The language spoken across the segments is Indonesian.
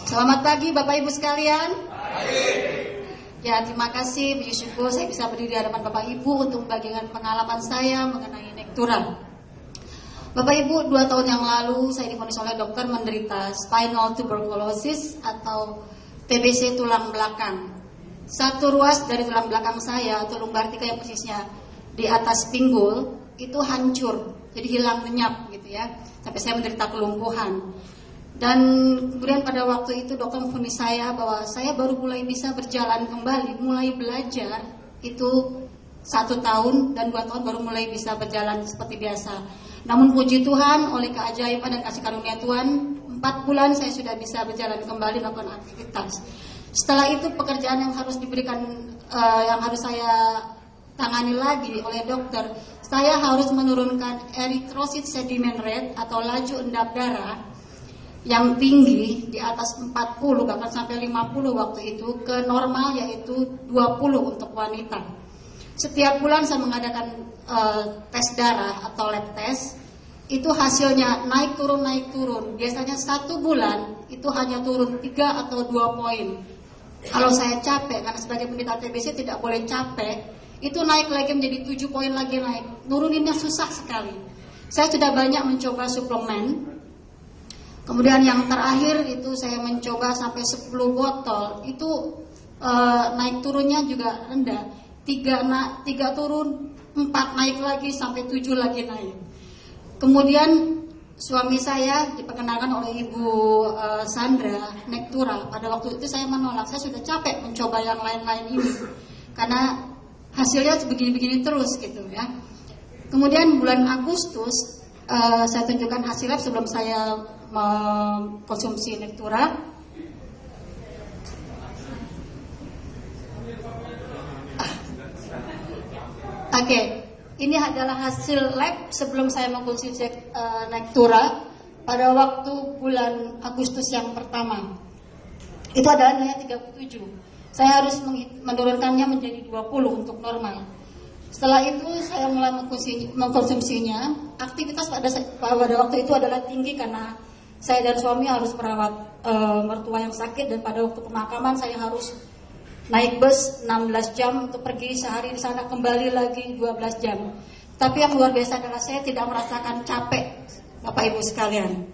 Selamat pagi Bapak Ibu sekalian. Ya, terima kasih, bersyukur saya bisa berdiri di hadapan Bapak Ibu untuk membagikan pengalaman saya mengenai Nektura. Bapak Ibu, 2 tahun yang lalu saya divonis oleh dokter menderita spinal tuberculosis atau TBC tulang belakang. Satu ruas dari tulang belakang saya atau lumbar tika yang persisnya di atas pinggul itu hancur, jadi hilang lenyap gitu ya, sampai saya menderita kelumpuhan. Dan kemudian pada waktu itu dokter memvonis saya bahwa saya baru mulai bisa berjalan kembali, mulai belajar itu 1 tahun dan 2 tahun baru mulai bisa berjalan seperti biasa. Namun puji Tuhan oleh keajaiban dan kasih karunia Tuhan, 4 bulan saya sudah bisa berjalan kembali melakukan aktivitas. Setelah itu pekerjaan yang harus diberikan, yang harus saya tangani lagi oleh dokter, saya harus menurunkan erythrocyte sediment rate atau laju endap darah yang tinggi di atas 40 bahkan sampai 50 waktu itu ke normal yaitu 20 untuk wanita. Setiap bulan saya mengadakan tes darah atau lab test, itu hasilnya naik turun. Biasanya 1 bulan itu hanya turun 3 atau 2 poin. Kalau saya capek, karena sebagai penderita TBC tidak boleh capek, itu naik lagi menjadi 7 poin lagi naik. Nuruninnya susah sekali. Saya sudah banyak mencoba suplemen. Kemudian yang terakhir itu saya mencoba sampai 10 botol. Itu naik turunnya juga rendah. 3 turun, 4 naik lagi, sampai 7 lagi naik. Kemudian suami saya diperkenalkan oleh Ibu Sandra Nektura. Pada waktu itu saya menolak, saya sudah capek mencoba yang lain-lain ini karena hasilnya begini-begini terus gitu ya. Kemudian bulan Agustus saya tunjukkan hasil lab sebelum saya mengkonsumsi Nektura. Oke, ini adalah hasil lab sebelum saya mengkonsumsi Nektura pada waktu bulan Agustus yang pertama. Itu adalah nilai 37. Saya harus menurunkannya menjadi 20 untuk normal. Setelah itu saya mulai mengkonsumsinya. Aktivitas pada waktu itu adalah tinggi karena saya dan suami harus merawat mertua yang sakit, dan pada waktu pemakaman saya harus naik bus 16 jam untuk pergi sehari di sana, kembali lagi 12 jam. Tapi yang luar biasa adalah saya tidak merasakan capek, Bapak Ibu sekalian.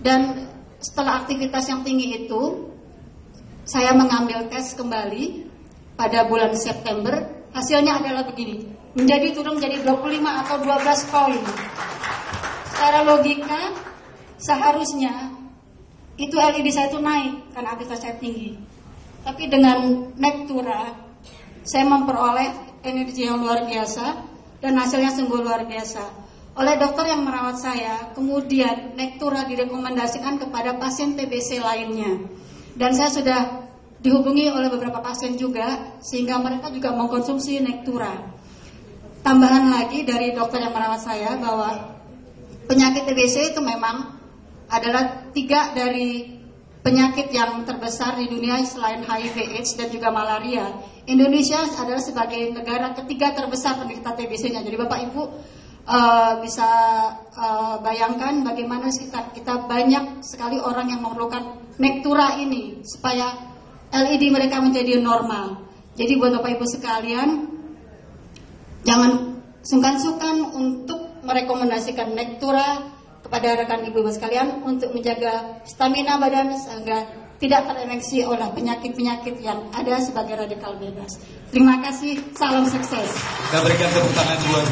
Dan setelah aktivitas yang tinggi itu, saya mengambil tes kembali pada bulan September. Hasilnya adalah begini, turun menjadi 25 atau 12 poin. Secara logika seharusnya itu LED saya itu naik karena aktivitas saya tinggi. Tapi dengan Nektura saya memperoleh energi yang luar biasa dan hasilnya sungguh luar biasa. Oleh dokter yang merawat saya, kemudian Nektura direkomendasikan kepada pasien TBC lainnya. Dan saya sudah dihubungi oleh beberapa pasien juga, sehingga mereka juga mengkonsumsi Nektura. Tambahan lagi dari dokter yang merawat saya bahwa penyakit TBC itu memang adalah 3 dari penyakit yang terbesar di dunia selain HIV/AIDS dan juga malaria. Indonesia adalah sebagai negara ketiga terbesar penderita TBC-nya. Jadi Bapak Ibu bisa bayangkan bagaimana kita banyak sekali orang yang memerlukan Nektura ini supaya LED mereka menjadi normal. Jadi buat Bapak Ibu sekalian, jangan sungkan-sungkan untuk merekomendasikan Nektura kepada rekan ibu sekalian untuk menjaga stamina badan sehingga tidak terinfeksi oleh penyakit-penyakit yang ada sebagai radikal bebas. Terima kasih, salam sukses. Kita berikan tepuk tangan buat